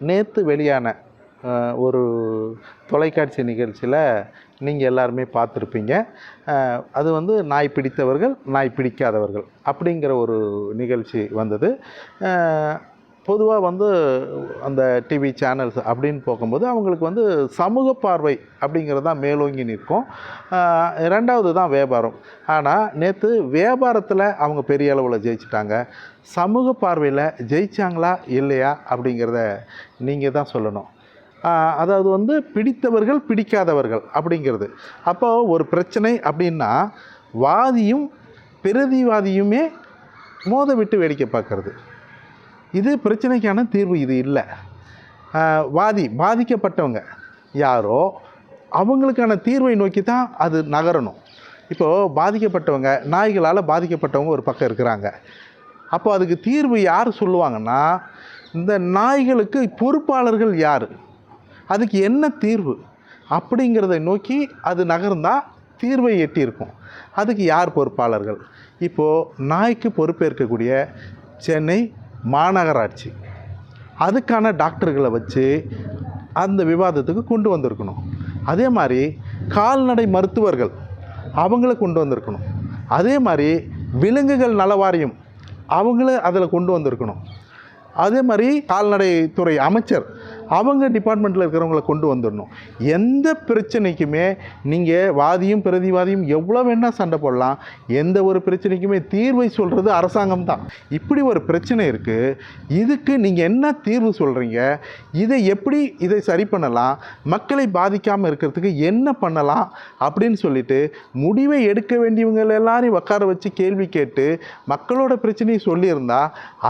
நேற்று வெளியான ஒரு தொலைக்காட்சி நிகழ்ச்சியில் நீங்கள் எல்லாருமே பார்த்துருப்பீங்க. அது வந்து நாய் பிடித்தவர்கள் நாய் பிடிக்காதவர்கள் அப்படிங்கிற ஒரு நிகழ்ச்சி வந்தது. பொதுவாக வந்து அந்த டிவி சேனல்ஸ் அப்படின்னு போகும்போது அவங்களுக்கு வந்து சமூக பார்வை அப்படிங்கிறது தான் மேலோங்கி நிற்கும். ரெண்டாவது தான் வியாபாரம். ஆனால் நேற்று வியாபாரத்தில் அவங்க பெரிய அளவில் ஜெயிச்சிட்டாங்க. சமூக பார்வையில் ஜெயித்தாங்களா இல்லையா அப்படிங்கிறத நீங்கள் தான் சொல்லணும். அதாவது வந்து பிடித்தவர்கள் பிடிக்காதவர்கள் அப்படிங்கிறது. அப்போ ஒரு பிரச்சனை அப்படின்னா வாதியும் பிரதிவாதியுமே மோத விட்டு வேடிக்கை பார்க்கறது, இது பிரச்சனைக்கான தீர்வு. இது இல்லை. பாதிக்கப்பட்டவங்க யாரோ அவங்களுக்கான தீர்வை நோக்கி தான் அது நகரணும். இப்போது பாதிக்கப்பட்டவங்க, நாய்களால் பாதிக்கப்பட்டவங்க ஒரு பக்கம் இருக்கிறாங்க. அப்போ அதுக்கு தீர்வு யார் சொல்லுவாங்கன்னா, இந்த நாய்களுக்கு பொறுப்பாளர்கள் யார், அதுக்கு என்ன தீர்வு அப்படிங்கிறத நோக்கி அது நகர்ந்தால் தீர்வை எட்டியிருக்கும். அதுக்கு யார் பொறுப்பாளர்கள்? இப்போது நாய்க்கு பொறுப்பேற்கக்கூடிய சென்னை மாநகராட்சி அதுக்கான டாக்டர்களை வச்சு அந்த விவாதத்துக்கு கொண்டு வந்திருக்கணும். அதே மாதிரி கால்நடை மருத்துவர்கள் அவங்கள கொண்டு வந்திருக்கணும். அதே மாதிரி விலங்குகள் நல வாரியம் அவங்கள அதில் கொண்டு வந்திருக்கணும். அதே மாதிரி கால்நடைத்துறை அமைச்சர் அவங்க டிபார்ட்மெண்ட்டில் இருக்கிறவங்கள கொண்டு வந்துடணும். எந்த பிரச்சனைக்குமே நீங்கள் வாதியும் பிரதிவாதியும் எவ்வளோ வேணால் சண்டை போடலாம், எந்த ஒரு பிரச்சனைக்குமே தீர்வை சொல்கிறது அரசாங்கம் தான். இப்படி ஒரு பிரச்சனை இருக்குது, இதுக்கு நீங்கள் என்ன தீர்வு சொல்கிறீங்க, இதை சரி பண்ணலாம், மக்களை பாதிக்காமல் இருக்கிறதுக்கு என்ன பண்ணலாம் அப்படின்னு சொல்லிட்டு முடிவை எடுக்க வேண்டியவங்க எல்லாரையும் உட்கார வச்சு கேள்வி கேட்டு மக்களோட பிரச்சனையை சொல்லியிருந்தா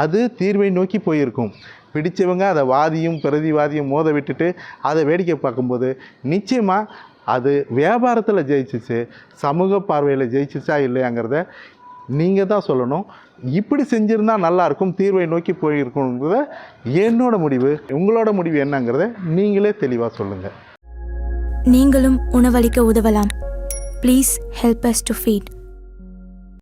அது தீர்வை நோக்கி போயிருக்கும். பிடிச்சவங்க அதை வாதியும் பிரதிவாதியும் மோத விட்டுட்டு அதை வேடிக்கை பார்க்கும்போது நிச்சயமாக அது வியாபாரத்தில் ஜெயிச்சிச்சு, சமூக பார்வையில் ஜெயிச்சிச்சா இல்லையாங்கிறத நீங்கள் தான் சொல்லணும். இப்படி செஞ்சுருந்தால் நல்லாயிருக்கும், தீர்வை நோக்கி போயிருக்குங்கிறத என்னோட முடிவு. உங்களோட முடிவு என்னங்கிறத நீங்களே தெளிவாக சொல்லுங்கள். நீங்களும் உணவளிக்க உதவலாம். Please help us to feet.